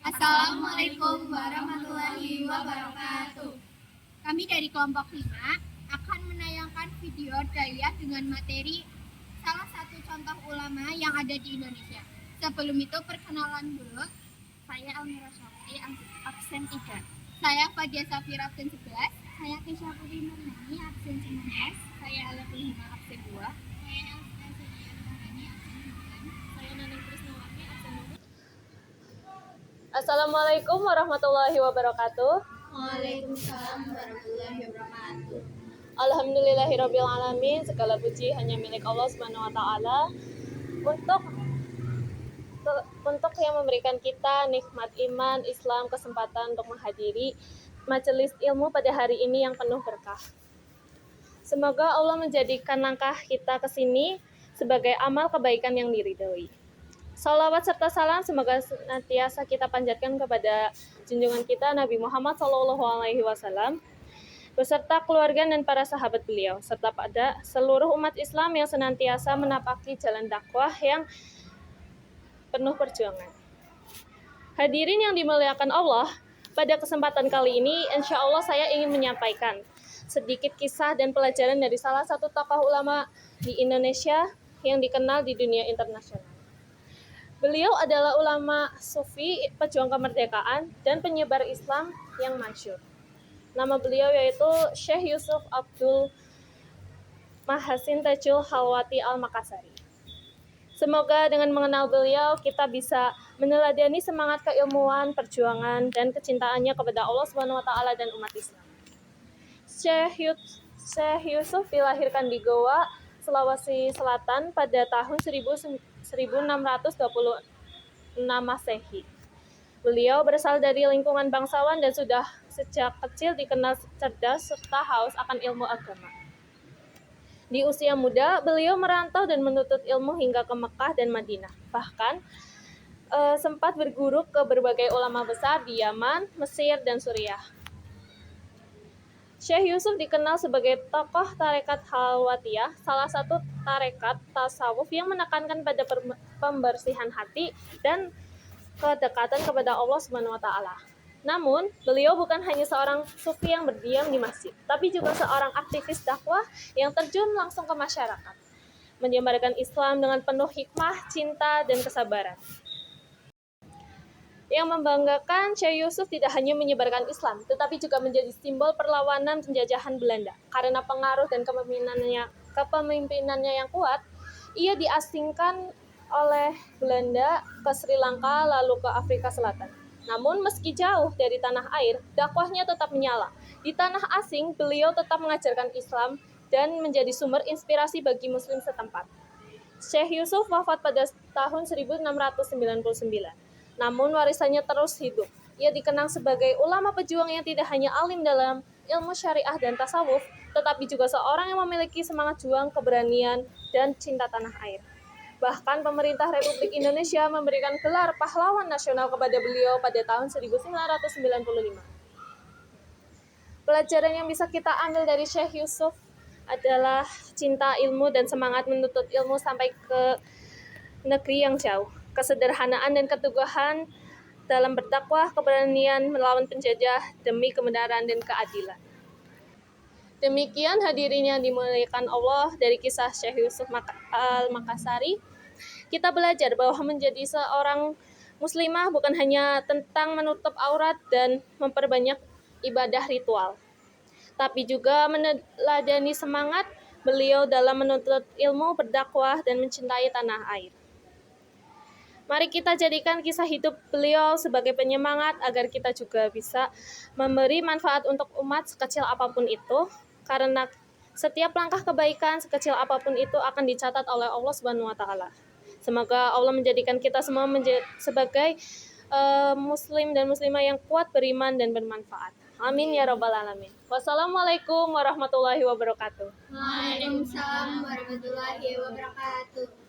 Assalamualaikum warahmatullahi wabarakatuh. Kami dari kelompok 5 akan menayangkan video daya dengan materi salah satu contoh ulama yang ada di Indonesia. Sebelum itu perkenalan dulu. Saya Almira Syafri, absen 3. Saya Fadia Safira, absen 11. Saya Kesha Putri Nurhani, absen 19. Saya Alatul Hima, absen 2. Saya Elsa Sedian Maharani, absen 9. Saya Nanang Krisnawati, absen 2. Assalamualaikum warahmatullahi wabarakatuh. Waalaikumsalam warahmatullahi wabarakatuh. Alhamdulillahirabbil alamin. Segala puji hanya milik Allah Subhanahu wa taala untuk yang memberikan kita nikmat iman, Islam, kesempatan untuk menghadiri majelis ilmu pada hari ini yang penuh berkah. Semoga Allah menjadikan langkah kita ke sini sebagai amal kebaikan yang diridhoi. Salawat serta salam semoga senantiasa kita panjatkan kepada junjungan kita Nabi Muhammad SAW beserta keluarga dan para sahabat beliau, serta pada seluruh umat Islam yang senantiasa menapaki jalan dakwah yang penuh perjuangan. Hadirin yang dimuliakan Allah, pada kesempatan kali ini insya Allah saya ingin menyampaikan sedikit kisah dan pelajaran dari salah satu tokoh ulama di Indonesia yang dikenal di dunia internasional. Beliau adalah ulama sufi, pejuang kemerdekaan, dan penyebar Islam yang masyhur. Nama beliau yaitu Syekh Yusuf Abdul Mahasin Tajul Halwati Al-Makassari. Semoga dengan mengenal beliau, kita bisa meneladani semangat keilmuan, perjuangan, dan kecintaannya kepada Allah SWT dan umat Islam. Syekh Yusuf dilahirkan di Goa, Sulawesi Selatan pada tahun 1626 Masehi. Beliau berasal dari lingkungan bangsawan dan sudah sejak kecil dikenal cerdas serta haus akan ilmu agama. Di usia muda, beliau merantau dan menuntut ilmu hingga ke Mekah dan Madinah. Bahkan sempat berguru ke berbagai ulama besar di Yaman, Mesir, dan Suriah. Syekh Yusuf dikenal sebagai tokoh tarekat Halwatiyah, salah satu tarekat tasawuf yang menekankan pada pembersihan hati dan kedekatan kepada Allah Subhanahu wa taala. Namun, beliau bukan hanya seorang sufi yang berdiam di masjid, tapi juga seorang aktivis dakwah yang terjun langsung ke masyarakat, menyebarkan Islam dengan penuh hikmah, cinta, dan kesabaran. Yang membanggakan, Syekh Yusuf tidak hanya menyebarkan Islam, tetapi juga menjadi simbol perlawanan penjajahan Belanda. Karena pengaruh dan kepemimpinannya yang kuat, ia diasingkan oleh Belanda ke Sri Lanka lalu ke Afrika Selatan. Namun meski jauh dari tanah air, dakwahnya tetap menyala. Di tanah asing, beliau tetap mengajarkan Islam dan menjadi sumber inspirasi bagi muslim setempat. Syekh Yusuf wafat pada tahun 1699. Namun warisannya terus hidup. Ia dikenang sebagai ulama pejuang yang tidak hanya alim dalam ilmu syariah dan tasawuf, tetapi juga seorang yang memiliki semangat juang, keberanian, dan cinta tanah air. Bahkan pemerintah Republik Indonesia memberikan gelar pahlawan nasional kepada beliau pada tahun 1995. Pelajaran yang bisa kita ambil dari Syekh Yusuf adalah cinta ilmu dan semangat menuntut ilmu sampai ke negeri yang jauh. Kesederhanaan dan keteguhan dalam berdakwah, keberanian melawan penjajah demi kebenaran dan keadilan. Demikian hadirin yang dimuliakan Allah dari kisah Syekh Yusuf Al-Makassari. Kita belajar bahwa menjadi seorang muslimah bukan hanya tentang menutup aurat dan memperbanyak ibadah ritual, tapi juga meneladani semangat beliau dalam menuntut ilmu, berdakwah, dan mencintai tanah air. Mari kita jadikan kisah hidup beliau sebagai penyemangat agar kita juga bisa memberi manfaat untuk umat sekecil apapun itu, karena setiap langkah kebaikan sekecil apapun itu akan dicatat oleh Allah Subhanahu wa taala. Semoga Allah menjadikan kita semua sebagai muslim dan muslimah yang kuat, beriman dan bermanfaat. Amin ya rabbal alamin. Wassalamualaikum warahmatullahi wabarakatuh. Waalaikumsalam warahmatullahi wabarakatuh.